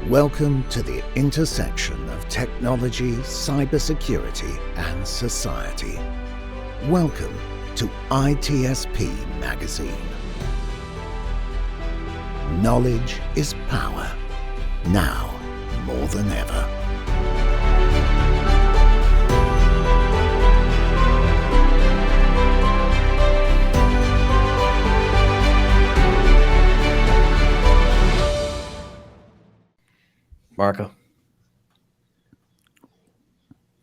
Welcome to the intersection of technology, cybersecurity, and society. Welcome to ITSPmagazine. Knowledge is power, now more than ever. Marco.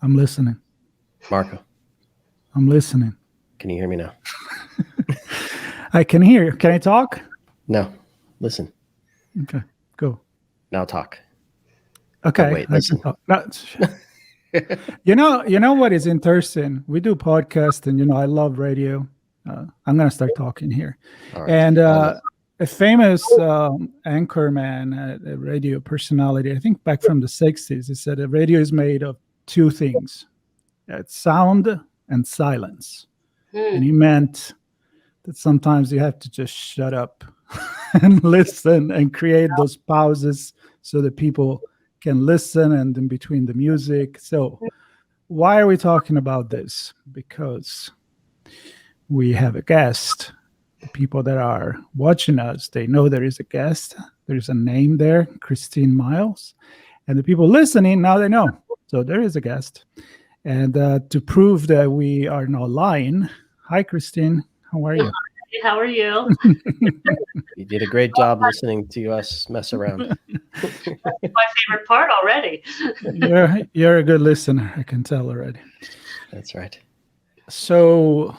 I'm listening. Marco. I'm listening. Can you hear me now? I can hear. Can I talk? No. Listen. Okay, go. Now talk. Okay. Oh, wait, listen. You know what is interesting? We do podcasts and, I love radio. I'm going to start talking here. All right. And a famous anchorman, a radio personality, I think back from the 60s, he said a radio is made of two things. It's sound and silence. And he meant that sometimes you have to just shut up and listen and create those pauses so that people can listen and in between the music. So why are we talking about this? Because we have a guest. The people that are watching us, they know there is a guest. There's a name there, Christine Miles. And the people listening, now they know. So there is a guest. And to prove that we are not lying, hi, Christine. How are you? How are you? You did a great job listening to us mess around. That's my favorite part already. You're a good listener, I can tell already. That's right. So,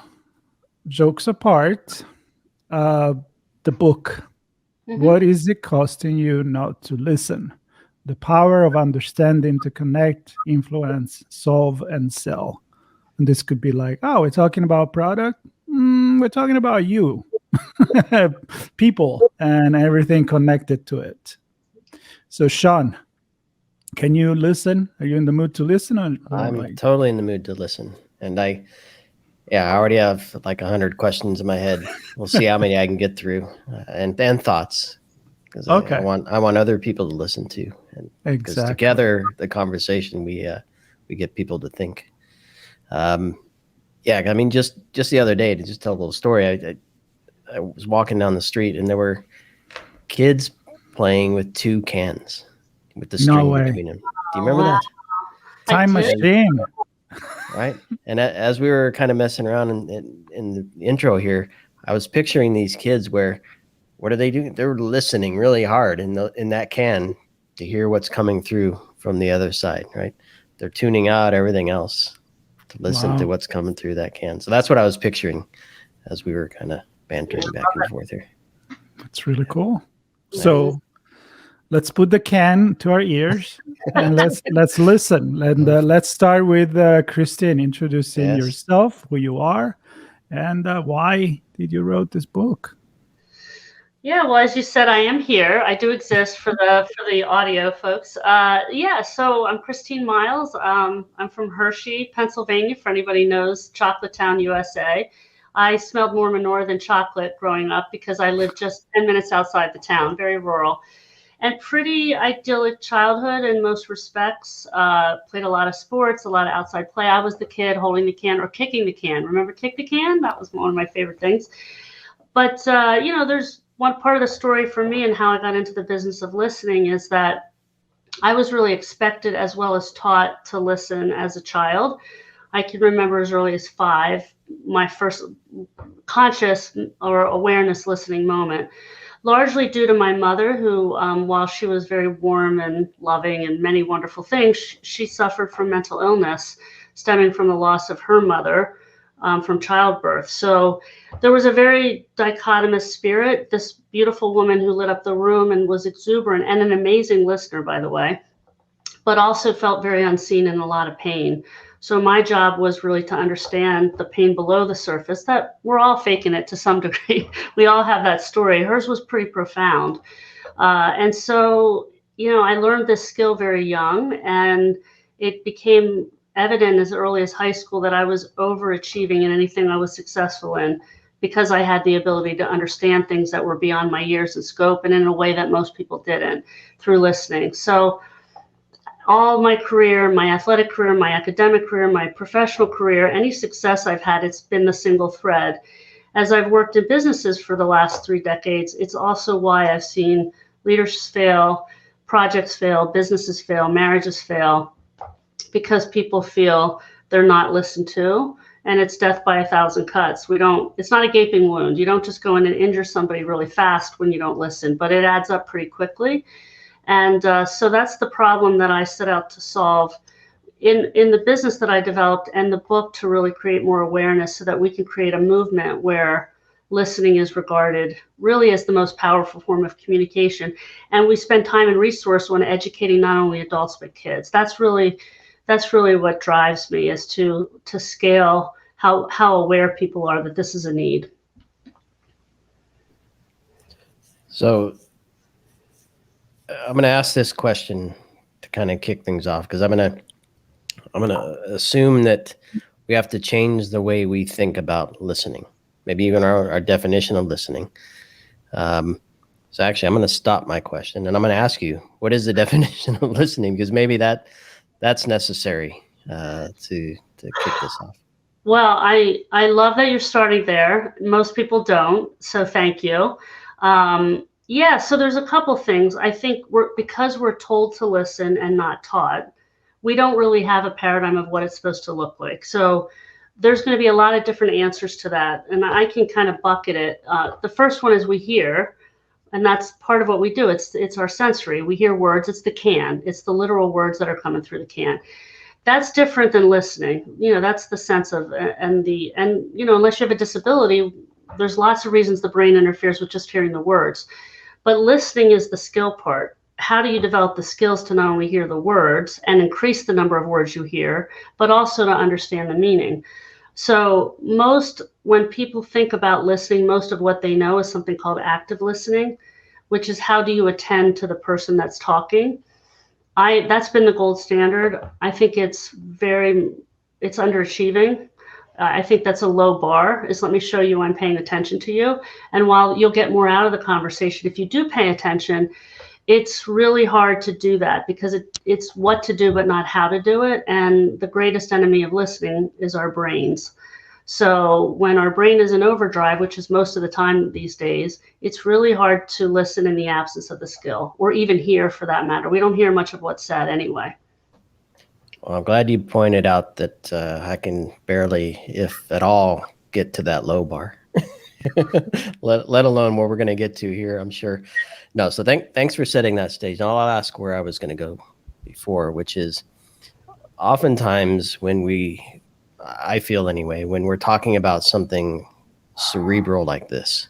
jokes apart, the book, what is it costing you not to listen? The power of understanding to connect, influence, solve, and sell. And this could be like, oh, we're talking about product. We're talking about you, people, and everything connected to it. So, Sean, can you listen? Are you in the mood to listen? I'm totally in the mood to listen. And I already have like 100 questions in my head. We'll see how many I can get through and thoughts. Because I want other people to listen to. And because together, the conversation, we get people to think. I mean, just the other day, to just tell a little story, I was walking down the street and there were kids playing with two cans with the string between them. Do you remember that? Time machine. Right. And as we were kind of messing around in the intro here, I was picturing these kids what are they doing? They're listening really hard in that can to hear what's coming through from the other side, right? They're tuning out everything else to listen to what's coming through that can. So that's what I was picturing as we were kind of bantering back and forth here. That's really cool. So let's put the can to our ears and let's listen. And let's start with Christine introducing yourself, who you are, and why did you wrote this book? Yeah, well, as you said, I am here. I do exist for the audio folks. So I'm Christine Miles. I'm from Hershey, Pennsylvania, for anybody knows Chocolate Town, USA. I smelled more manure than chocolate growing up because I lived just 10 minutes outside the town, very rural. And pretty idyllic childhood in most respects. Played a lot of sports, a lot of outside play. I was the kid holding the can or kicking the can. Remember Kick the Can? That was one of my favorite things. But, there's one part of the story for me and how I got into the business of listening is that I was really expected as well as taught to listen as a child. I can remember as early as 5, my first conscious or awareness listening moment, largely due to my mother who, while she was very warm and loving and many wonderful things, she suffered from mental illness stemming from the loss of her mother. From childbirth. So there was a very dichotomous spirit, this beautiful woman who lit up the room and was exuberant and an amazing listener, by the way, but also felt very unseen and a lot of pain. So my job was really to understand the pain below the surface, that we're all faking it to some degree. We all have that story. Hers was pretty profound. And so, I learned this skill very young, and it became evident as early as high school that I was overachieving in anything I was successful in. because I had the ability to understand things that were beyond my years and scope, and in a way that most people didn't, through listening. So all my career, my athletic career, my academic career, my professional career, any success I've had, it's been the single thread. As I've worked in businesses for the last 3 decades, it's also why I've seen leaders fail, projects fail, businesses fail, marriages fail, because people feel they're not listened to, and it's death by 1,000 cuts. It's not a gaping wound. You don't just go in and injure somebody really fast when you don't listen, but it adds up pretty quickly. And so that's the problem that I set out to solve in the business that I developed, and the book, to really create more awareness so that we can create a movement where listening is regarded really as the most powerful form of communication. And we spend time and resource on educating not only adults, but kids. That's really what drives me, is to scale how aware people are that this is a need. So I'm going to ask this question to kind of kick things off, because I'm going to assume that we have to change the way we think about listening, maybe even our definition of listening. So actually, I'm going to stop my question, and I'm going to ask you, what is the definition of listening? Because maybe that's necessary to kick this off. Well, I love that you're starting there. Most people don't, so thank you. Yeah, so there's a couple things. I think because we're told to listen and not taught, we don't really have a paradigm of what it's supposed to look like. So there's going to be a lot of different answers to that, and I can kind of bucket it. The first one is we hear, and that's part of what we do. It's our sensory. We hear words. It's the can. It's the literal words that are coming through the can. That's different than listening. That's the sense of, and unless you have a disability, there's lots of reasons the brain interferes with just hearing the words. But listening is the skill part. How do you develop the skills to not only hear the words and increase the number of words you hear, but also to understand the meaning? So when people think about listening, most of what they know is something called active listening, which is how do you attend to the person that's talking? That's been the gold standard. I think it's underachieving. I think that's a low bar, is let me show you I'm paying attention to you. And while you'll get more out of the conversation if you do pay attention, it's really hard to do that, because it's what to do but not how to do it. And the greatest enemy of listening is our brains. So when our brain is in overdrive, which is most of the time these days, it's really hard to listen in the absence of the skill, or even hear for that matter. We don't hear much of what's said anyway. Well, I'm glad you pointed out that I can barely, if at all, get to that low bar, let alone what we're going to get to here, I'm sure. No, so thanks for setting that stage. Now I'll ask where I was going to go before, which is oftentimes I feel anyway, when we're talking about something cerebral like this,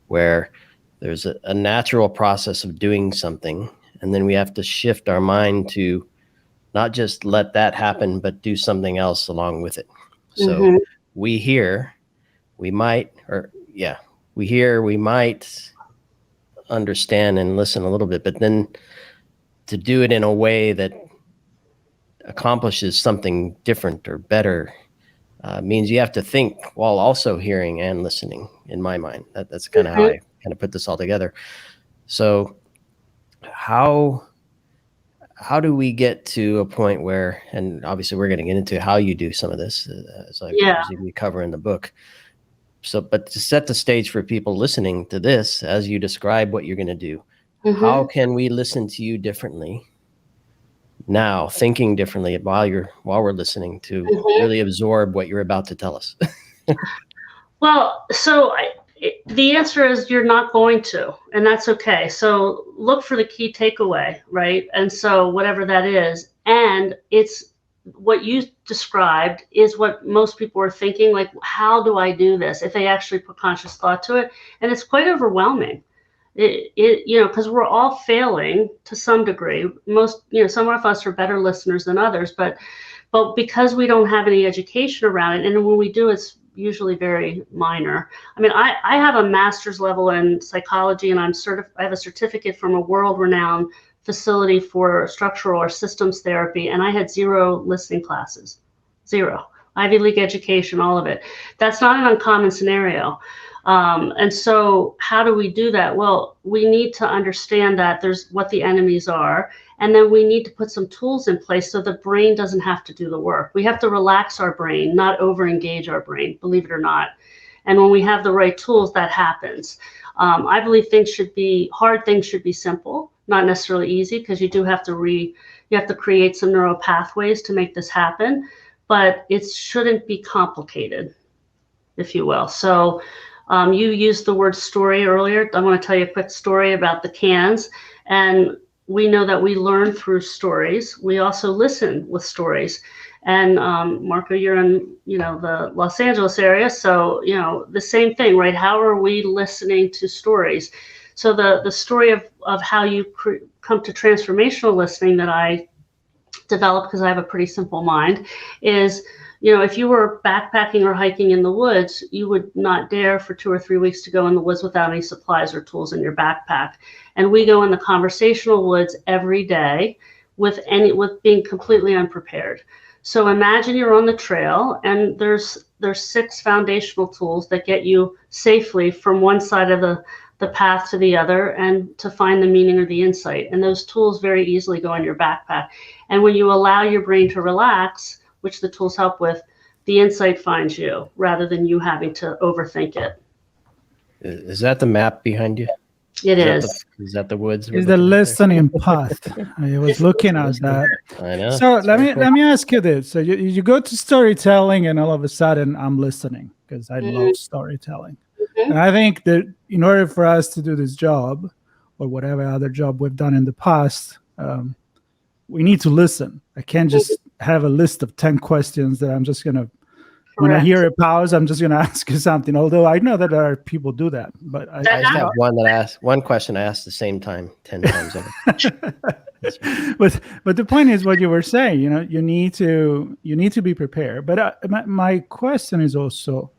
where there's a natural process of doing something, and then we have to shift our mind to not just let that happen, but do something else along with it. So we might understand and listen a little bit, but then to do it in a way that accomplishes something different or better means you have to think while also hearing and listening, in my mind. That's kind of how I kind of put this all together. So how do we get to a point where, and obviously we're getting into how you do some of this as we cover in the book. So, but to set the stage for people listening to this, as you describe what you're going to do, how can we listen to you differently now, thinking differently while we're listening, to really absorb what you're about to tell us? Well, so the answer is you're not going to, and that's okay. So look for the key takeaway, right? And so whatever that is, and it's what you described is what most people are thinking, like, how do I do this? If they actually put conscious thought to it, and it's quite overwhelming. Because we're all failing to some degree. Some of us are better listeners than others, but because we don't have any education around it, and when we do, it's usually very minor. I mean, I have a master's level in psychology, and I have a certificate from a world-renowned facility for structural or systems therapy, and I had 0 listening classes. 0. Ivy League education, all of it. That's not an uncommon scenario. And so how do we do that? Well, we need to understand that there's what the enemies are, and then we need to put some tools in place so the brain doesn't have to do the work. We have to relax our brain, not over-engage our brain, believe it or not. And when we have the right tools, that happens. I believe hard things should be simple, not necessarily easy, because you have to create some neural pathways to make this happen, but it shouldn't be complicated, if you will. So you used the word story earlier. I'm going to tell you a quick story about the cans. And we know that we learn through stories. We also listen with stories. And Marco, you're in, the Los Angeles area. So, the same thing, right? How are we listening to stories? So the story of how you come to transformational listening that I developed, because I have a pretty simple mind, is, if you were backpacking or hiking in the woods, you would not dare for 2 or 3 weeks to go in the woods without any supplies or tools in your backpack. And we go in the conversational woods every day with being completely unprepared. So imagine you're on the trail and there's 6 foundational tools that get you safely from one side of the path to the other and to find the meaning or the insight. And those tools very easily go in your backpack. And when you allow your brain to relax, which the tools help with, the insight finds you rather than you having to overthink it. Is that the map behind you? It is. Is that the woods? Is the listening path? I was looking at that. I know. So let me ask you this: so you go to storytelling, and all of a sudden I'm listening because I love storytelling. And I think that in order for us to do this job, or whatever other job we've done in the past, we need to listen. I can't just have a list of 10 questions that I'm just gonna. When I hear a pause, I'm just going to ask you something. Although I know that there are people do that, but I just have one question I ask the same time 10 times over. But the point is what you were saying. You need to be prepared. But my question is also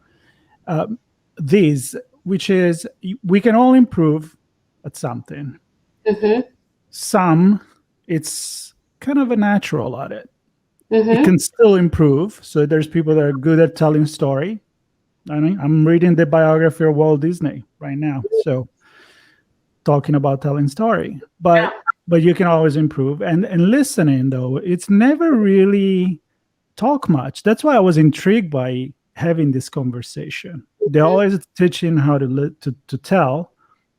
which is we can all improve at something. Mm-hmm. Some it's kind of a natural at it. Mm-hmm. It can still improve. So there's people that are good at telling story. I'm reading the biography of Walt Disney right now. So talking about telling story, but you can always improve. And listening, though, it's never really talk much. That's why I was intrigued by having this conversation. They're always teaching how to tell,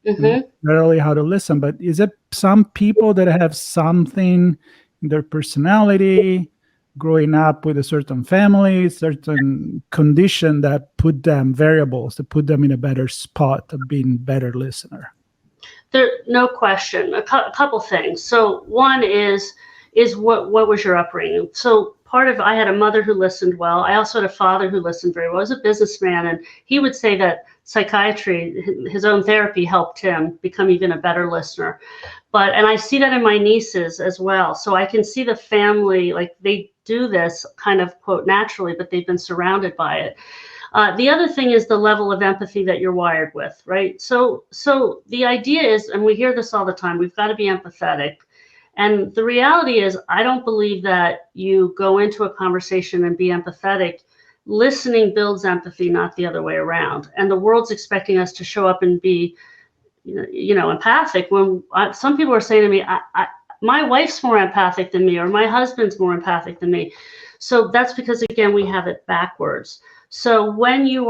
not really how to listen. But is it some people that have something in their personality, growing up with a certain family, certain condition that put them variables, that put them in a better spot of being better listener? There, no question. A couple things. So one is what was your upbringing? So I had a mother who listened well. I also had a father who listened very well. He was a businessman, and he would say that psychiatry, his own therapy, helped him become even a better listener. And I see that in my nieces as well. So I can see the family, like they do this kind of quote naturally, but they've been surrounded by it. The other thing is the level of empathy that you're wired with, right? So the idea is, and we hear this all the time, we've got to be empathetic. And the reality is, I don't believe that you go into a conversation and be empathetic. Listening builds empathy, not the other way around. And the world's expecting us to show up and be, empathic. When some people are saying to me, my wife's more empathic than me, or my husband's more empathic than me. So that's because, again, we have it backwards. So when you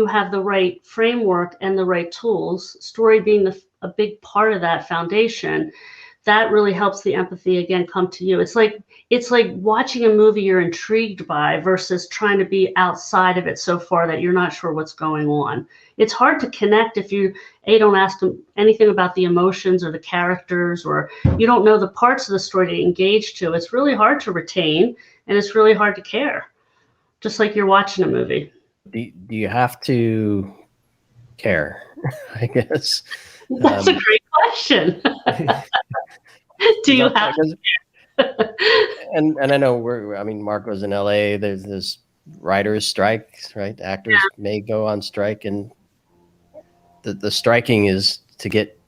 have the right framework and the right tools, story being a big part of that foundation, that really helps the empathy again come to you. It's like watching a movie you're intrigued by versus trying to be outside of it so far that you're not sure what's going on. It's hard to connect if you don't ask them anything about the emotions or the characters, or you don't know the parts of the story to engage to. It's really hard to retain, and it's really hard to care, just like you're watching a movie. Do you have to care? I guess that's a great question. Do you have to? And I know Marco's in LA. There's this writers' strikes, right? Actors may go on strike, and the striking is to get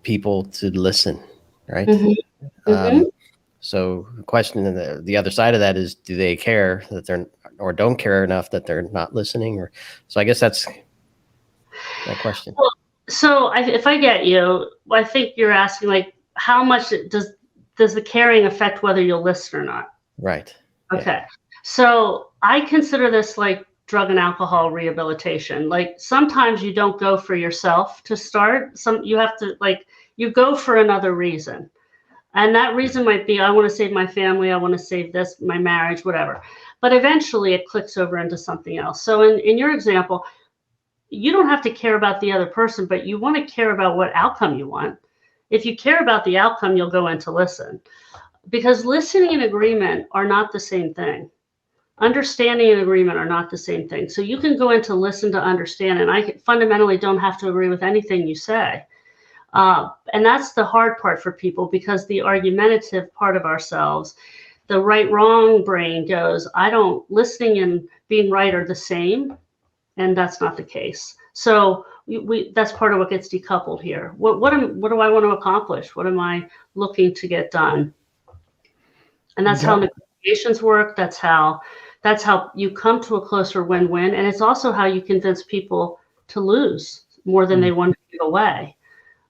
people to listen, right? So the question, the other side of that is, do they care that they're, or don't care enough that they're not listening? Or, so I guess that's that question. Well, so if I get you, I think you're asking, like, how much does the caring affect whether you'll listen or not? Right. Okay. Yeah. So I consider this like drug and alcohol rehabilitation. Like, sometimes you don't go for yourself to start. You have to, like, you go for another reason. And that reason might be, I want to save my family, I want to save this, my marriage, whatever. But eventually it clicks over into something else. So in your example, you don't have to care about the other person, but you want to care about what outcome you want. If you care about the outcome, you'll go in to listen. Because listening and agreement are not the same thing. Understanding and agreement are not the same thing. So you can go in to listen to understand, and I fundamentally don't have to agree with anything you say. And that's the hard part for people, because the argumentative part of ourselves, the right wrong brain goes, listening and being right are the same, and that's not the case. So that's part of what gets decoupled here. What do I want to accomplish? What am I looking to get done? And that's how negotiations work. That's how you come to a closer win-win. And it's also how you convince people to lose more than they want to give away,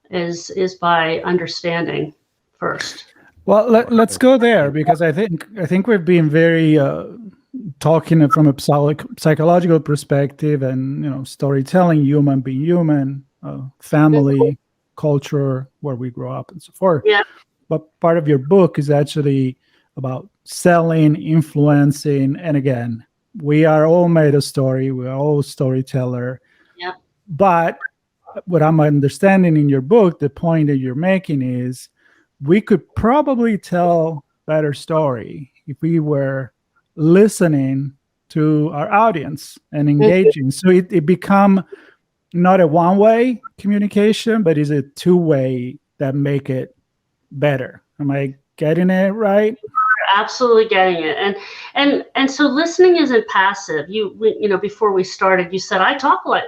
is by understanding first. Well, let's go there, because I think we've been very talking from a psychological perspective, and storytelling, human being human, family, culture, where we grow up, and so forth. Yeah. But part of your book is actually about selling, influencing, and again, we are all made of story. We are all storyteller. Yeah. But what I'm understanding in your book, the point that you're making is, we could probably tell better story if we were listening to our audience and engaging. So it become not a one-way communication, but is a two-way that make it better. Am I getting it right? You're absolutely getting it. And so listening isn't passive. Before we started, you said I talk a lot.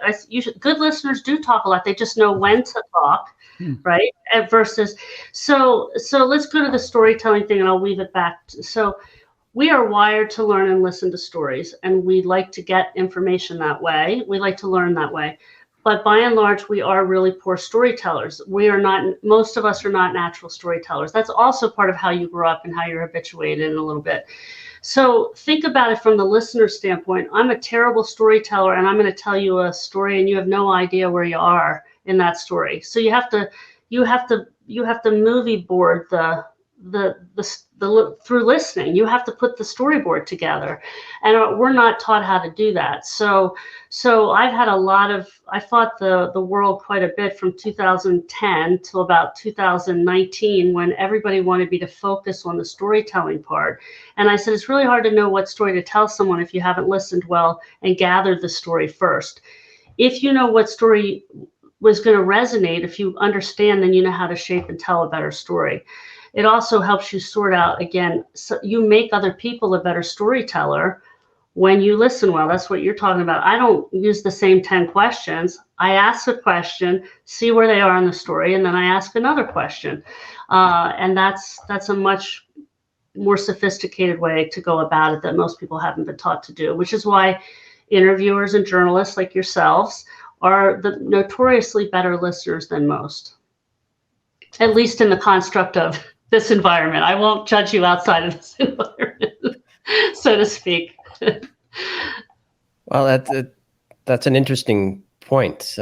Good listeners do talk a lot. They just know when to talk, right? Versus, so let's go to the storytelling thing, and I'll weave it back. So we are wired to learn and listen to stories, and we like to get information that way. We like to learn that way. But by and large, we are really poor storytellers. Most of us are not natural storytellers. That's also part of how you grew up and how you're habituated in a little bit. So think about it from the listener standpoint. I'm a terrible storyteller, and I'm going to tell you a story, and you have no idea where you are in that story. So you have to movie board through listening. You have to put the storyboard together, and we're not taught how to do that. So I've had I fought the world quite a bit from 2010 till about 2019, when everybody wanted me to focus on the storytelling part. And I said, it's really hard to know what story to tell someone if you haven't listened well and gathered the story first. If you know what story was going to resonate, if you understand, then you know how to shape and tell a better story. It also helps you sort out, again, so you make other people a better storyteller when you listen well. That's what you're talking about. I don't use the same 10 questions. I ask a question, see where they are in the story, and then I ask another question. And that's a much more sophisticated way to go about it that most people haven't been taught to do, which is why interviewers and journalists like yourselves are the notoriously better listeners than most, at least in the construct of this environment. I won't judge you outside of this environment, so to speak. Well, that's an interesting point,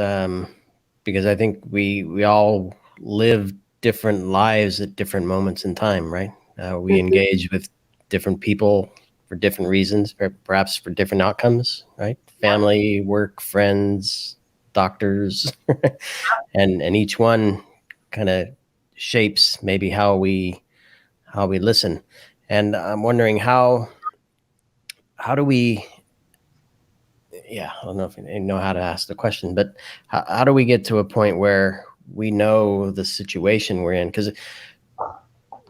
because I think we all live different lives at different moments in time, right? We engage with different people for different reasons, perhaps for different outcomes, right? Family, work, friends, doctors, and each one kind of shapes maybe how we listen. And I'm wondering how do we, I don't know if I know how to ask the question, but how do we get to a point where we know the situation we're in? Because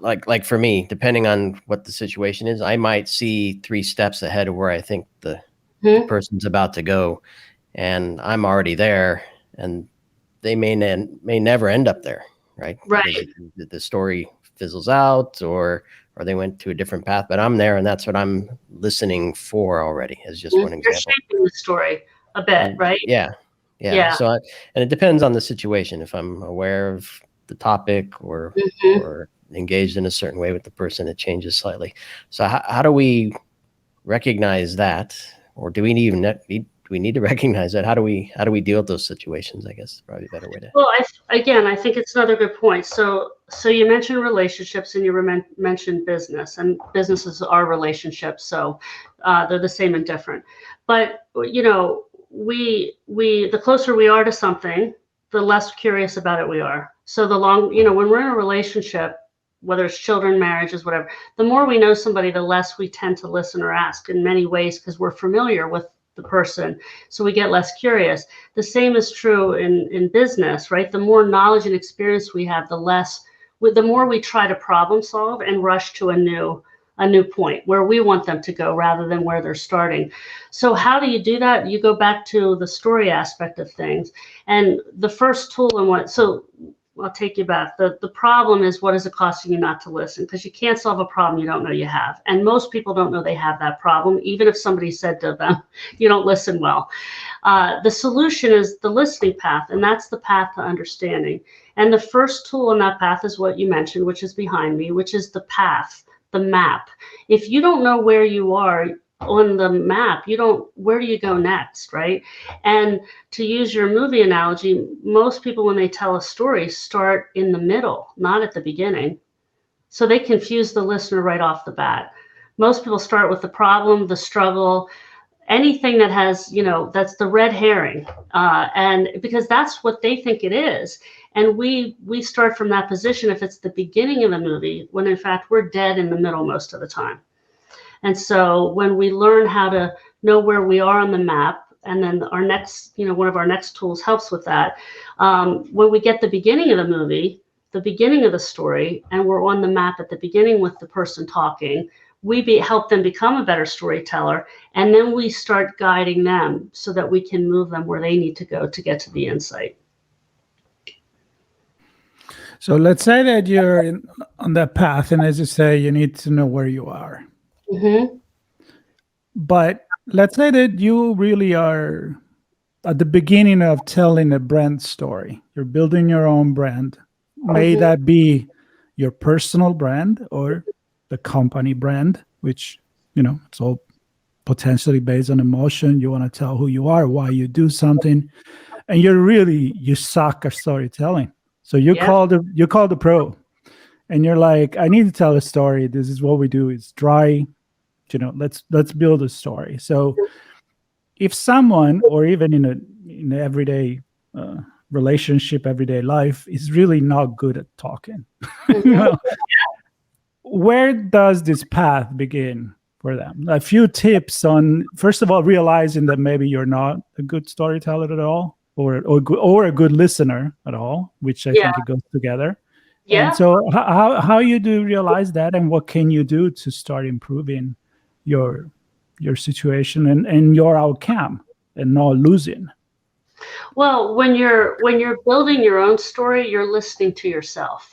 like for me, depending on what the situation is, I might see 3 steps ahead of where I think the person's about to go, and I'm already there, and they may never end up there, right? Right. The story fizzles out, or or they went to a different path, but I'm there and that's what I'm listening for already, as just one You're example. shaping the story a bit, right? Yeah. Yeah. So, and it depends on the situation. If I'm aware of the topic or engaged in a certain way with the person, it changes slightly. So how do we recognize that, or do we need to recognize that? How do we deal with those situations? I guess is probably a better way to. Well, I think it's another good point. So you mentioned relationships and you mentioned business, and businesses are relationships. So they're the same and different. But, you know, the closer we are to something, the less curious about it we are. So when we're in a relationship, whether it's children, marriages, whatever, the more we know somebody, the less we tend to listen or ask in many ways, because we're familiar with the person. So we get less curious. The same is true in business, right? The more knowledge and experience we have, the more we try to problem solve and rush to a new point where we want them to go rather than where they're starting. So how do you do that? You go back to the story aspect of things. And the first tool I'll take you back. The problem is, what is it costing you not to listen? Because you can't solve a problem you don't know you have. And most people don't know they have that problem, even if somebody said to them, you don't listen well. The solution is the listening path, and that's the path to understanding. And the first tool in that path is what you mentioned, which is behind me, which is the path, the map. If you don't know where you are on the map, where do you go next, right? And to use your movie analogy, most people, when they tell a story, start in the middle, not at the beginning. So they confuse the listener right off the bat. Most people start with the problem, the struggle, anything that has, that's the red herring, and because that's what they think it is. And we start from that position if it's the beginning of the movie, when in fact we're dead in the middle most of the time. And so when we learn how to know where we are on the map, and then our next, one of our next tools helps with that. When we get the beginning of the movie, the beginning of the story, and we're on the map at the beginning with the person talking, we help them become a better storyteller. And then we start guiding them so that we can move them where they need to go to get to the insight. So let's say that you're on that path, and as you say, you need to know where you are. Mm-hmm. But let's say that you really are at the beginning of telling a brand story. You're building your own brand. May that be your personal brand or the company brand, which, it's all potentially based on emotion. You want to tell who you are, why you do something, and you suck at storytelling. So you call the pro, and you're like, I need to tell a story. This is what we do. It's dry. Let's build a story. So if someone, or even in an everyday relationship, everyday life, is really not good at talking, where does this path begin for them? A few tips on, first of all, realizing that maybe you're not a good storyteller at all, or a good listener at all, which I think it goes together. Yeah. And so how you do realize that, and what can you do to start improving your situation and your outcome and not losing? Well, when you're building your own story, you're listening to yourself.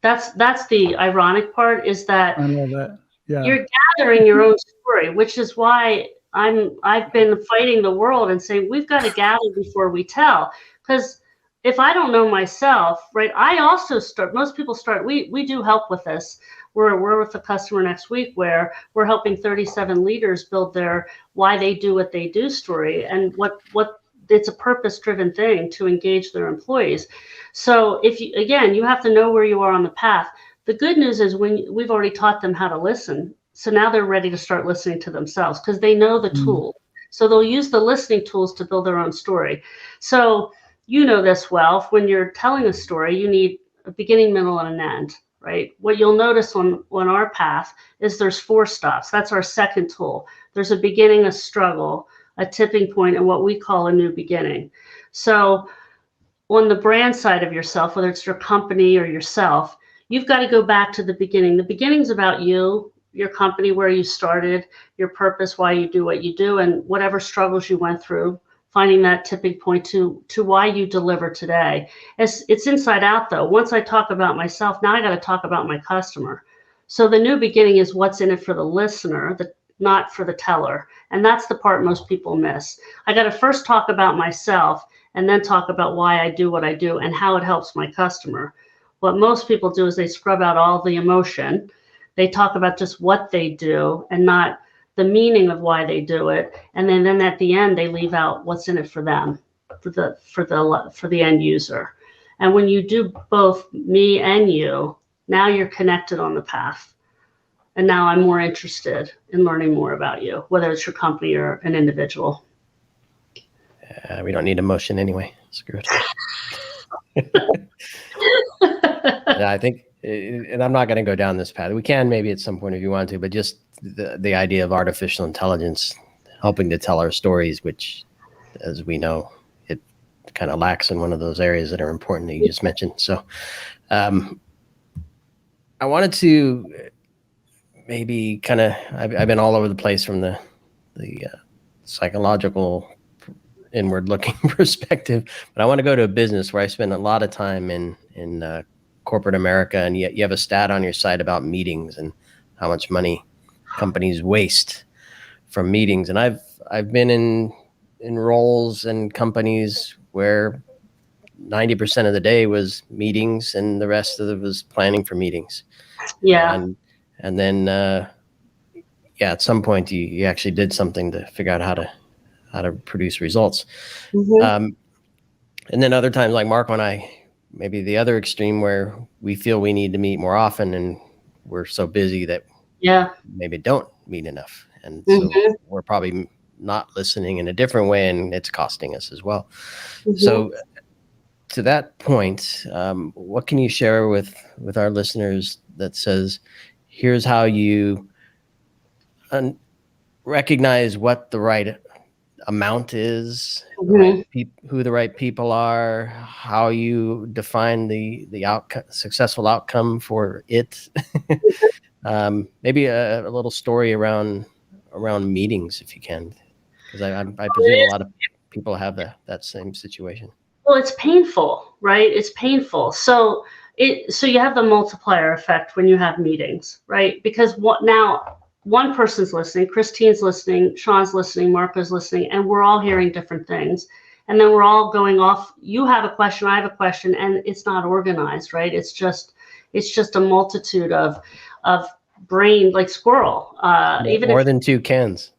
That's the ironic part, is that, I love that. Yeah. You're gathering your own story, which is why I've been fighting the world and saying we've got to gather before we tell. Because if I don't know myself, right, I also start. Most people start. We do help with this. We're with a customer next week where we're helping 37 leaders build their why they do what they do story, and what it's a purpose-driven thing to engage their employees. So you have to know where you are on the path. The good news is we've already taught them how to listen. So now they're ready to start listening to themselves because they know the tool. So they'll use the listening tools to build their own story. So you know this well. When you're telling a story, you need a beginning, middle, and an end, right? What you'll notice on our path is there's 4 stops. That's our second tool. There's a beginning, a struggle, a tipping point, and what we call a new beginning. So on the brand side of yourself, whether it's your company or yourself, you've got to go back to the beginning. The beginning's about you, your company, where you started, your purpose, why you do what you do, and whatever struggles you went through, finding that tipping point to why you deliver today. It's inside out, though. Once I talk about myself, now I got to talk about my customer. So the new beginning is what's in it for the listener, not for the teller. And that's the part most people miss. I got to first talk about myself and then talk about why I do what I do and how it helps my customer. What most people do is they scrub out all the emotion. They talk about just what they do and not the meaning of why they do it. And then at the end, they leave out what's in it for them, for the end user. And when you do both me and you, now you're connected on the path. And now I'm more interested in learning more about you, whether it's your company or an individual. We don't need emotion anyway. Screw it. Yeah, I think, and I'm not going to go down this path. We can maybe at some point if you want to, but just the idea of artificial intelligence helping to tell our stories, which, as we know, it kind of lacks in one of those areas that are important that you just mentioned. So I wanted to maybe kind of, I've been all over the place from the psychological inward looking perspective, but I want to go to a business where I spend a lot of time in corporate America, and yet you have a stat on your site about meetings and how much money companies waste from meetings. And I've been in roles and companies where 90% of the day was meetings and the rest of it was planning for meetings. Yeah. And then at some point you actually did something to figure out how to produce results. Mm-hmm. And then other times, like Marco and I, maybe the other extreme where we feel we need to meet more often and we're so busy that maybe don't meet enough. And so we're probably not listening in a different way, and it's costing us as well. Mm-hmm. So to that point, what can you share with our listeners that says, here's how you recognize what the right amount is, who the right people are, how you define the successful outcome for it. Maybe a little story around meetings, if you can, because I presume a lot of people have that same situation. Well, it's painful, right? It's painful. So you have the multiplier effect when you have meetings, right? Because one person's listening, Christine's listening, Sean's listening, Marco's listening, and we're all hearing different things. And then we're all going off. You have a question, I have a question, and it's not organized, right? It's just a multitude of brain, like squirrel. Even more than two cans.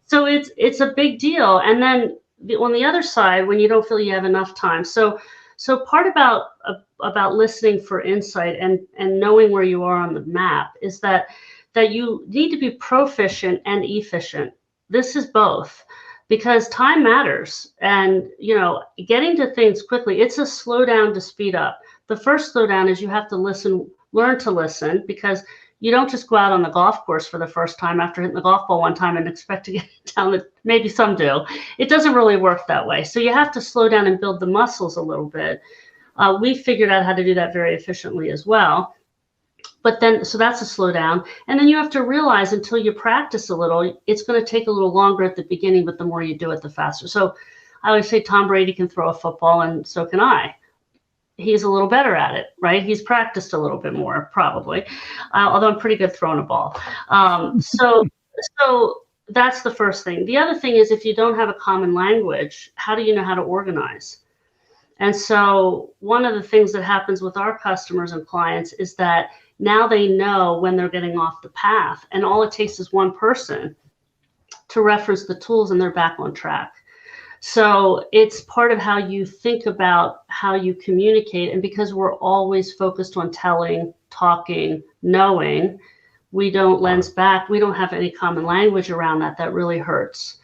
So it's a big deal. And then on the other side, when you don't feel you have enough time. So part about listening for insight and knowing where you are on the map is that you need to be proficient and efficient. This is both, because time matters. And, getting to things quickly, it's a slow down to speed up. The first slow down is you have to learn to listen, because you don't just go out on the golf course for the first time after hitting the golf ball one time and expect to get down. Maybe some do. It doesn't really work that way. So you have to slow down and build the muscles a little bit. We figured out how to do that very efficiently as well. But then, so that's a slow down. And then you have to realize, until you practice a little, it's going to take a little longer at the beginning, but the more you do it, the faster. So I always say Tom Brady can throw a football, and so can I. He's a little better at it, right? He's practiced a little bit more, probably, although I'm pretty good throwing a ball. So that's the first thing. The other thing is, if you don't have a common language, how do you know how to organize? And so one of the things that happens with our customers and clients is that now they know when they're getting off the path, and all it takes is one person to reference the tools and they're back on track. So it's part of how you think about how you communicate. And because we're always focused on telling, talking, knowing, we don't lens back. We don't have any common language around that really hurts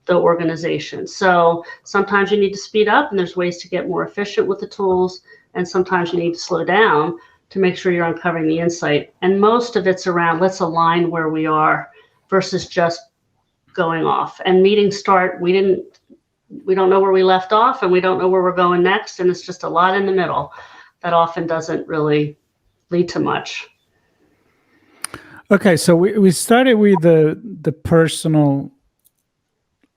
the organization. So sometimes you need to speed up, and there's ways to get more efficient with the tools. And sometimes you need to slow down to make sure you're uncovering the insight. And most of it's around, let's align where we are versus just going off. And meetings start, we don't know where we left off, and we don't know where we're going next. And it's just a lot in the middle that often doesn't really lead to much. Okay, so we started with the personal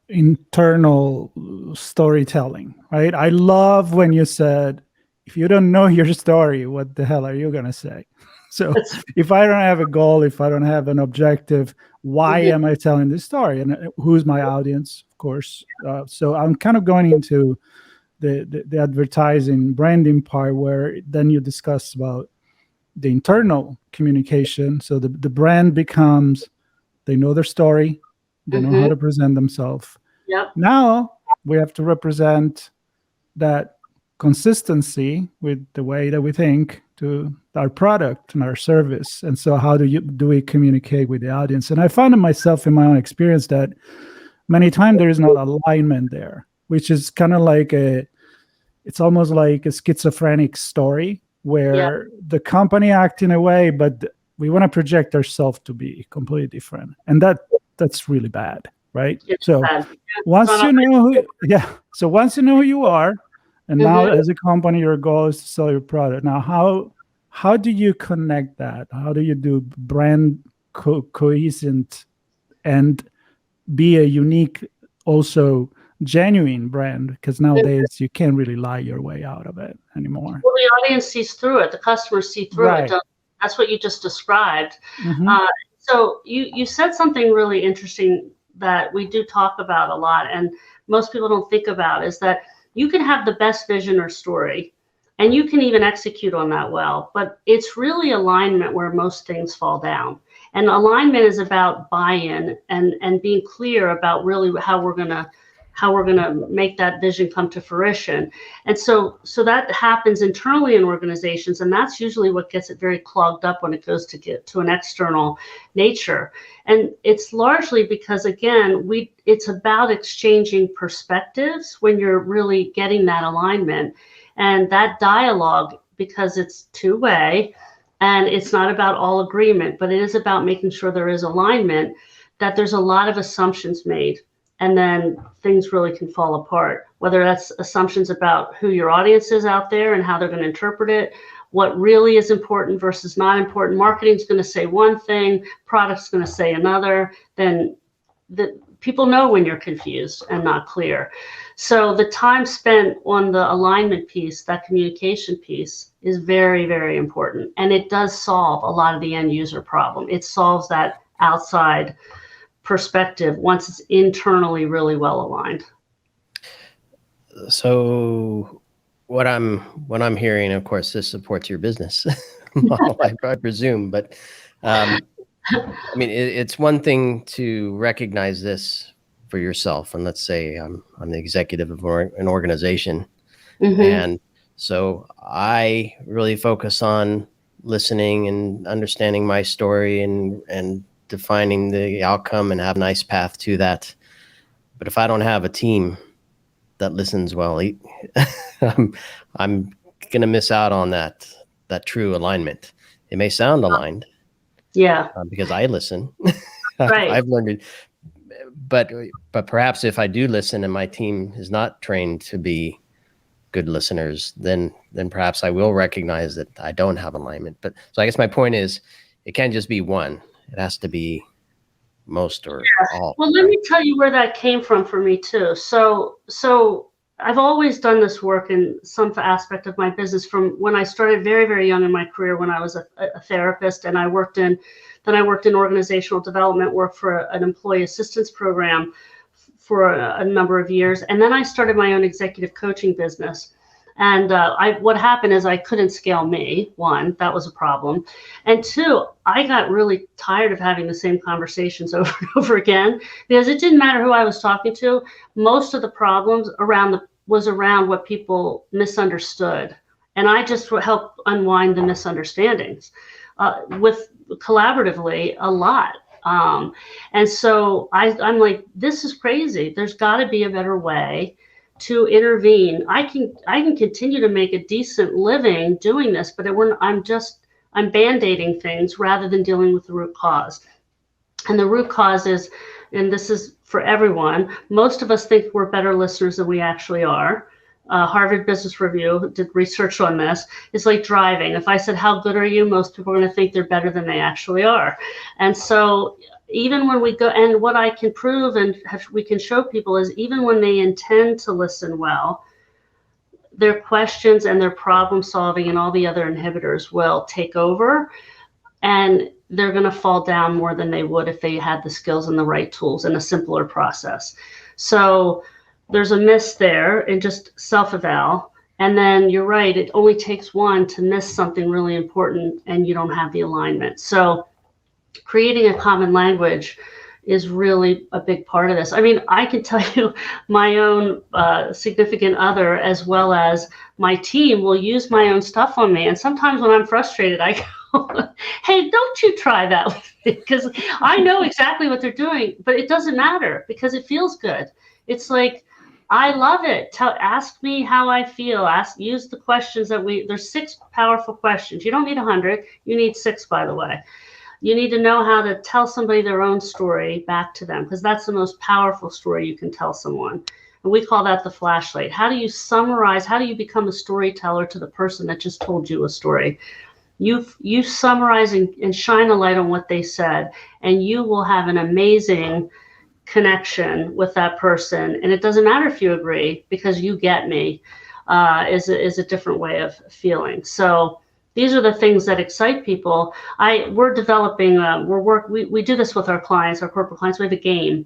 internal storytelling, right? I love when you said if you don't know your story, what the hell are you going to say? So if I don't have a goal, if I don't have an objective, why am I telling this story? And who's my audience, of course. So I'm kind of going into the advertising branding part, where then you discuss about the internal communication. So the brand becomes, they know their story, they know how to present themselves. Yep. Now we have to represent that consistency with the way that we think to our product and our service. And so how do we communicate with the audience? And I found in myself, in my own experience, that many times there is not alignment there, which is kind of like it's almost like a schizophrenic story where the company act in a way, but we want to project ourselves to be completely different. And that's really bad, right? It's so bad. once you know so once you know who you are, and now as a company, your goal is to sell your product. Now, how do you connect that? How do you do brand cohesion and be a unique, also genuine brand? Because nowadays you can't really lie your way out of it anymore. Well, the audience sees through it. The customers see through it. That's what you just described. So you said something really interesting that we do talk about a lot, and most people don't think about, is that you can have the best vision or story, and you can even execute on that well, but it's really alignment where most things fall down. And alignment is about buy-in and being clear about really how we're gonna make that vision come to fruition. And so that happens internally in organizations, and that's usually what gets it very clogged up when it goes to get to an external nature. And it's largely because, again, it's about exchanging perspectives when you're really getting that alignment and that dialogue, because it's two-way and it's not about all agreement, but it is about making sure there is alignment, that there's a lot of assumptions made, and then things really can fall apart, whether that's assumptions about who your audience is out there and how they're going to interpret it, what really is important versus not important. Marketing's going to say one thing, product's going to say another. Then people know when you're confused and not clear. So the time spent on the alignment piece, that communication piece, is very, very important. And it does solve a lot of the end user problem. It solves that outside perspective once it's internally really well aligned. So what I'm hearing, of course, this supports your business model, I presume, but I mean, it's one thing to recognize this for yourself, and let's say I'm the executive of an organization, and so I really focus on listening and understanding my story and defining the outcome and have a nice path to that. But if I don't have a team that listens well, I'm gonna miss out on that true alignment. It may sound aligned, because I listen. Right. I've learned it, but perhaps if I do listen and my team is not trained to be good listeners, then perhaps I will recognize that I don't have alignment. But so I guess my point is, it can't just be one. It has to be most or all. Well, let me tell you where that came from for me too. So I've always done this work in some aspect of my business from when I started very, very young in my career, when I was a therapist, and I worked in organizational development work for an employee assistance program for a number of years. And then I started my own executive coaching business. And what happened is I couldn't scale me. One, that was a problem. And two, I got really tired of having the same conversations over and over again, because it didn't matter who I was talking to. Most of the problems was around what people misunderstood. And I just helped unwind the misunderstandings with collaboratively a lot. And so I'm like, this is crazy. There's got to be a better way to intervene. I can continue to make a decent living doing this, but I'm band-aiding things rather than dealing with the root cause. And the root cause is, and this is for everyone, most of us think we're better listeners than we actually are. Harvard Business Review did research on this. It's like driving. If I said, how good are you? Most people are going to think they're better than they actually are. And so even when we go, and what I can prove and we can show people is, even when they intend to listen well, their questions and their problem solving and all the other inhibitors will take over, and they're going to fall down more than they would if they had the skills and the right tools and a simpler process. So there's a miss there in just self-eval. And then you're right, it only takes one to miss something really important and you don't have the alignment. So creating a common language is really a big part of this. I mean, I can tell you my own significant other, as well as my team, will use my own stuff on me. And sometimes when I'm frustrated, I go, hey, don't you try that with me, because I know exactly what they're doing, but it doesn't matter because it feels good. It's like, I love it. Ask me how I feel. Use the questions there's 6 powerful questions. You don't need 100. You need 6, by the way. You need to know how to tell somebody their own story back to them, because that's the most powerful story you can tell someone. And we call that the flashlight. How do you summarize? How do you become a storyteller to the person that just told you a story? You summarize and shine a light on what they said, and you will have an amazing connection with that person. And it doesn't matter if you agree, because you get me, is a different way of feeling. So these are the things that excite people. We're developing, we do this with our clients, our corporate clients. We have a game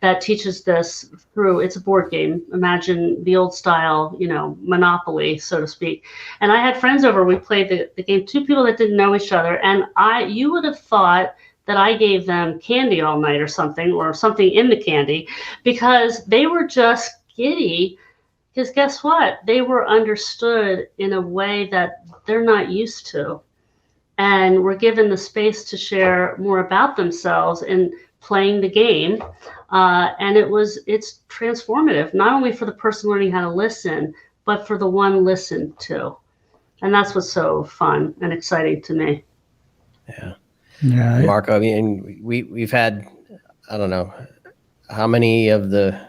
that teaches this through, it's a board game. Imagine the old style, Monopoly, so to speak. And I had friends over, we played the game, 2 people that didn't know each other. And you would have thought that I gave them candy all night or something in the candy, because they were just giddy. Because guess what? They were understood in a way that they're not used to. And were given the space to share more about themselves in playing the game. And it's transformative, not only for the person learning how to listen, but for the one listened to. And that's what's so fun and exciting to me. Yeah. Marco, I mean, we've had, I don't know, how many of the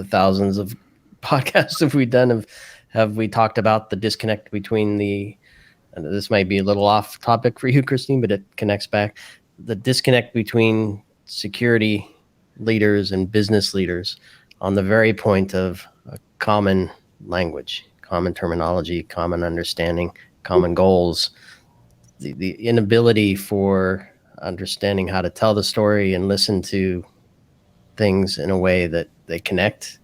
thousands of podcasts have we done? Have we talked about the disconnect between and this might be a little off topic for you, Christine, but it connects back, the disconnect between security leaders and business leaders on the very point of a common language, common terminology, common understanding, common goals. The inability for understanding how to tell the story and listen to things in a way that they connect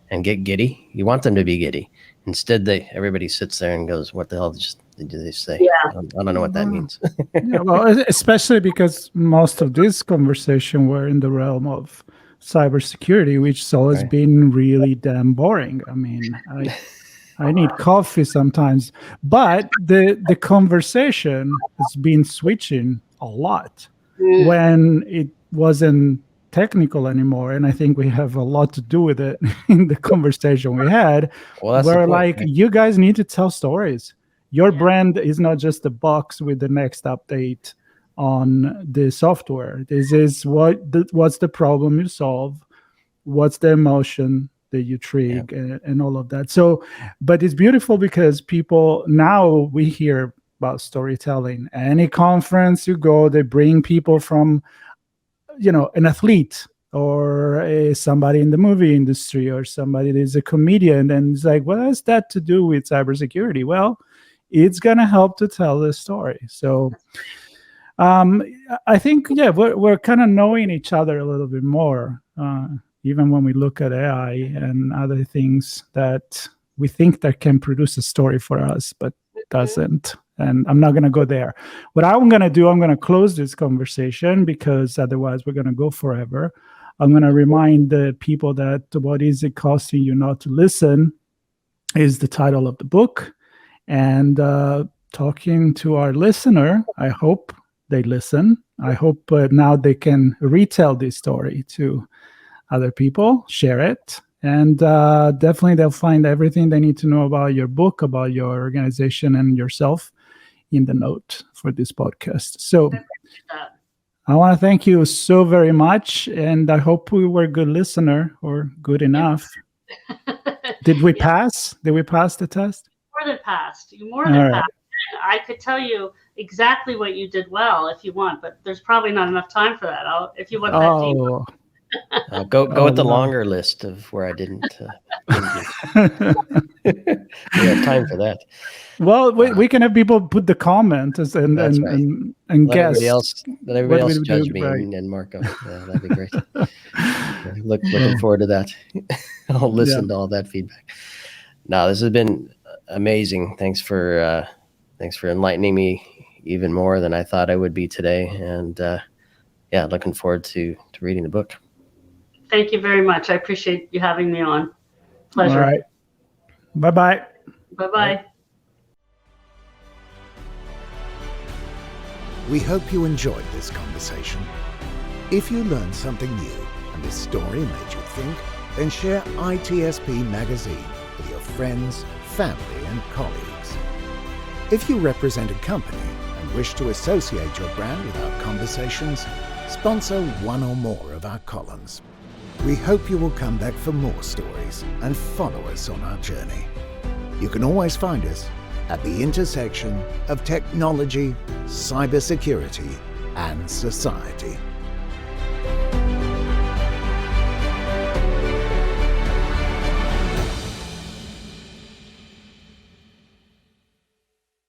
and get giddy. You want them to be giddy. Instead, everybody sits there and goes, what the hell did they say? Yeah. I don't know what that means. Yeah, well, especially because most of this conversation were in the realm of cybersecurity, which has always been really damn boring. I mean, I need coffee sometimes, but the conversation has been switching a lot when it wasn't technical anymore. And I think we have a lot to do with it in the conversation we had, where like, you guys need to tell stories. Your brand is not just a box with the next update on the software. This is what's the problem you solve, what's the emotion that you trigger, and all of that. So, but it's beautiful because people now, we hear about storytelling. Any conference you go, they bring people from, an athlete or somebody in the movie industry or somebody that is a comedian, and it's like, what has that to do with cybersecurity? Well, it's going to help to tell the story. So I think, we're kind of knowing each other a little bit more, even when we look at AI and other things that we think that can produce a story for us, but doesn't. And I'm not going to go there. What I'm going to do, I'm going to close this conversation, because otherwise we're going to go forever. I'm going to remind the people that What Is It Costing You Not to Listen is the title of the book. And talking to our listener, I hope they listen. I hope now they can retell this story to other people, share it. And definitely they'll find everything they need to know about your book, about your organization and yourself in the note for this podcast. So I want to thank you so very much. And I hope we were a good listener, or good enough. Did we pass? Did we pass the test? More than passed. You more than passed. I could tell you exactly what you did well if you want, but there's probably not enough time for that. If you want that deep. Go with the longer list of where I didn't. We have time for that. Well, we can have people put the comment and That's right. and Let guess. everybody else we judge do, me right. and Marco. Yeah, that'd be great. Looking forward to that. I'll listen to all that feedback. No, this has been amazing. Thanks for enlightening me even more than I thought I would be today. And looking forward to reading the book. Thank you very much. I appreciate you having me on. Pleasure. All right. Bye-bye. Bye-bye. We hope you enjoyed this conversation. If you learned something new and this story made you think, then share ITSP Magazine with your friends, family, and colleagues. If you represent a company and wish to associate your brand with our conversations, sponsor one or more of our columns. We hope you will come back for more stories and follow us on our journey. You can always find us at the intersection of technology, cybersecurity, and society.